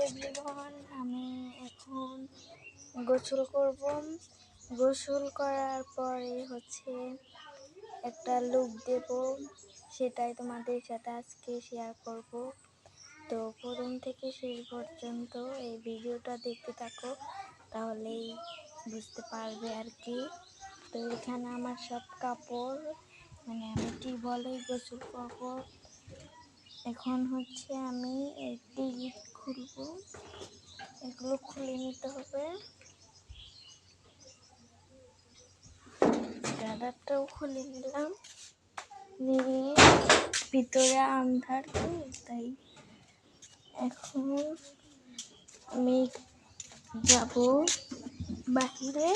Everyone, আমি এখন গোসল করব। গোসল করার পরে একটা লুক দেব, সেটাই তোমাদের সাথে আজকে শেয়ার করব। তো প্রথম থেকে শেষ পর্যন্ত এই ভিডিওটা দেখতে থাকো, তাহলেই বুঝতে পারবে আর কি। তো এখানে আমার সব কাপড়, আমি টিউবওয়েলেই গোসল করব। এখন আমি এই টিপ খুলবো, এগুলো খুলে নিতে হবে। গাদারটাও খুলে নিলাম, নিয়ে ভিতরে আন্ধার তো, তাই এখন আমি যাব বাহিরে,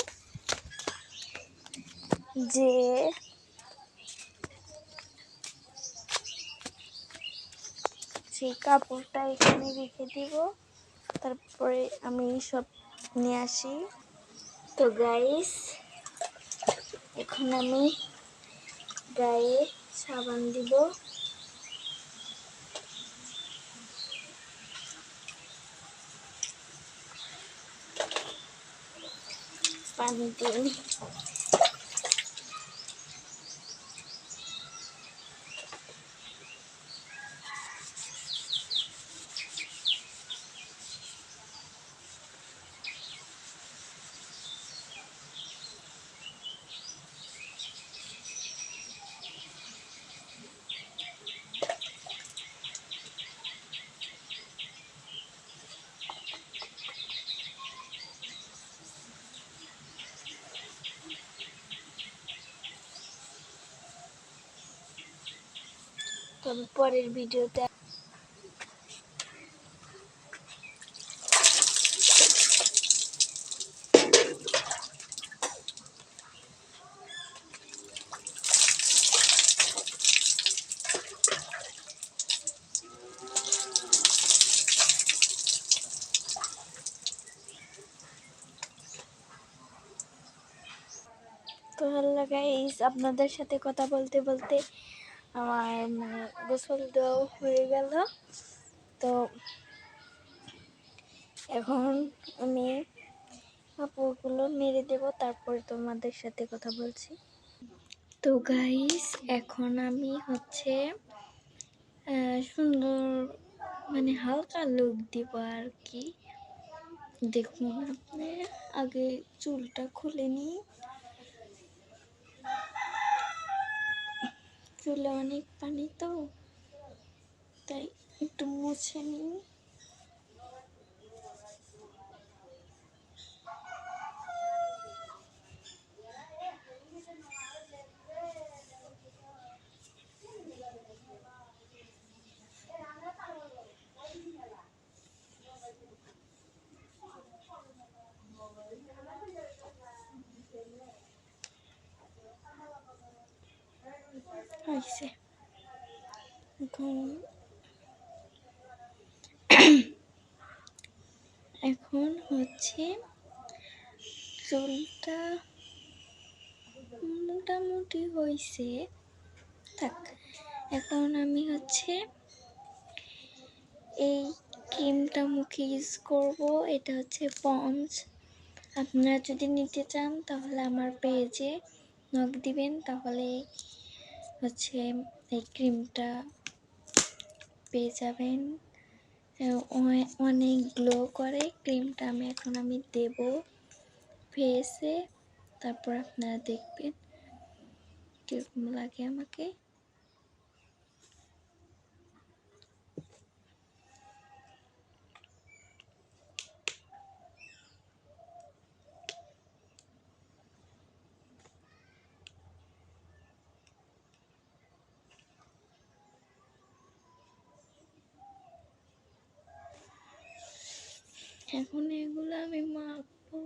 যে সেই কাপড়টা এখানে রেখে দিব, তারপরে আমি সব নিয়ে আসি। তো গাইস, এখন আমি গায়ে সাবান দিব। পানি দিয়ে তবে পরের ভিডিওতে তো হ্যালো গাইস, আপনাদের সাথে কথা বলতে বলতে আমার গোসল দেওয়া হয়ে গেল। তো এখন আমি কাপড়গুলো মেরে দেব, তারপর তোমাদের সাথে কথা বলছি। তো গাইস, এখন আমি সুন্দর হালকা লুক দিব আর কি। দেখুন, আপনি আগে চুলটা খুলে নিই, চুলে অনেক পানি তো, তাই একটু মুছে নিই। হয়েছে, এখন চুলটা মোটামুটি হয়েছে। থাক, এখন আমি এই ক্রিমটা মুখে ইউজ করব। এটা পন্ডস। আপনারা যদি নিতে চান তাহলে আমার পেজে নক দিবেন, তাহলে এই ক্রিমটা পেয়ে যাবেন। অনেক গ্লো করে ক্রিমটা। এখন আমি দেব ফেসে, তারপর আপনারা দেখবেন কিরকম লাগে আমাকে। এখন এগুলো আমি মাখবো।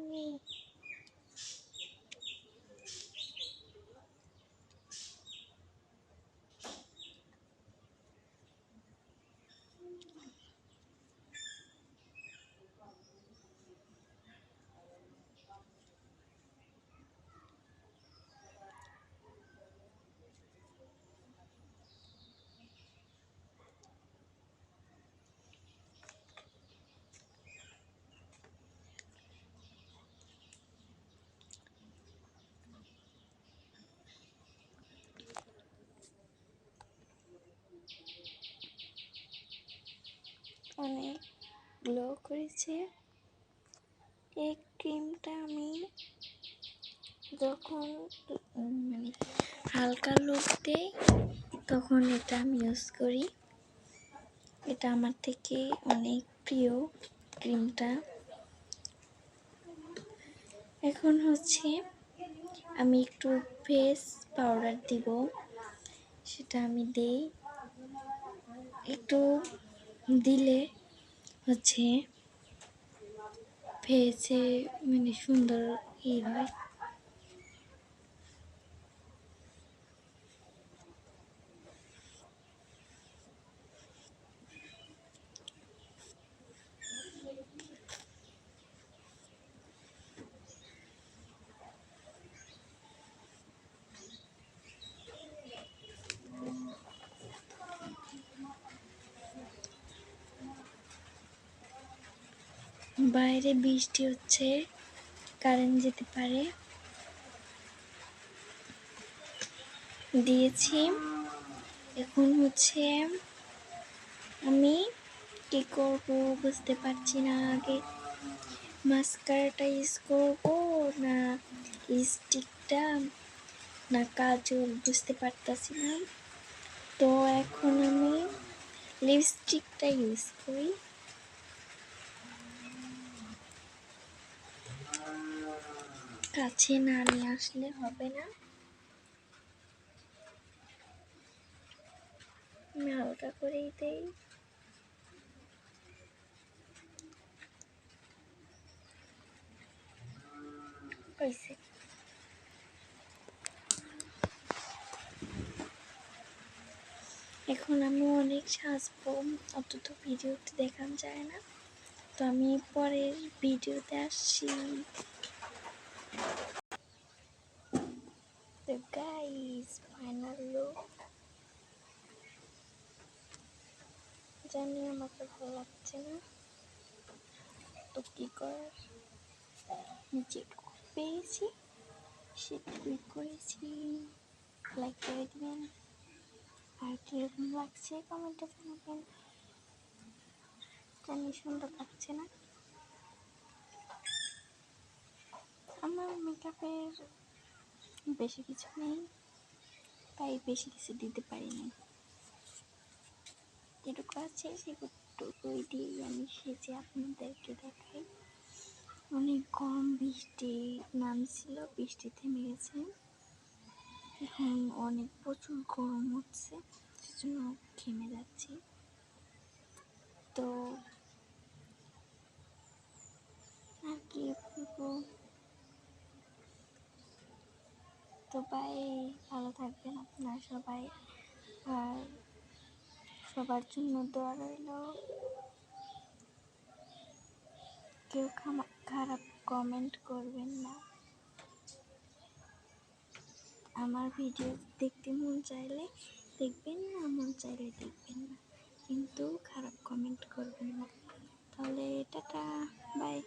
অনেক গ্লো করেছে। এই ক্রিমটা আমি যখন মানে হালকা লুক দেই তখন এটা আমি ইউজ করি। এটা আমার থেকে অনেক প্রিয় ক্রিমটা। এখন হচ্ছে আমি একটু ফেস পাউডার দিব, সেটা আমি দেই। একটু দিলে হচ্ছে ফেসে মানে সুন্দর হয়। বাইরে বৃষ্টি হচ্ছে, কারেন্ট যেতে পারে। দিয়েছি। এখন হচ্ছে আমি কি করবো বুঝতে পারছি না। আগে মাস্কারাটা ইউজ করবো না লিপস্টিকটা না কাজল বুঝতে পারতাছি না। তো এখন আমি লিপস্টিকটা ইউজ করি। কাছে না নিয়ে আসলে হবে না। আমি হালকা করেই দেই। হয়েছে। এখন আমি অনেক সাজবো, অত তো ভিডিওতে দেখানো যায় না। তো আমি পরের ভিডিওতে আসছি। তো গাইস, ফাইনাল লুক। জানি আমাকে ভালো লাগছে না, তো কি করার, যেটুকু পেয়েছি সেটুকুই করেছি। লাইক করে দিবেন, আর কীরকম লাগছে কমেন্টে জানাবেন। জানি সুন্দর লাগছে না। আমার মেকআপের বেশি কিছু নেই, তাই বেশি কিছু দিতে পারি না। যেটুকু আছে সেটুকুই দিয়ে আমি সেজে আপনাদেরকে দেখাই। অনেক গরম, বৃষ্টি নামছিল, বৃষ্টি থেমে গেছে। এখন অনেক প্রচুর গরম হচ্ছে, সেজন্য ঘেমে যাচ্ছি। তো আর কি বলবো, তো বাই, ভালো থাকবেন আপনারা সবাই। আর সবার জন্য দোয়া রইল। কেউ খারাপ কমেন্ট করবেন না। আমার ভিডিও দেখতে মন চাইলে দেখবেন, না মন চাইলে দেখবেন না, কিন্তু খারাপ কমেন্ট করবেন না। তাহলে টাটা, বাই।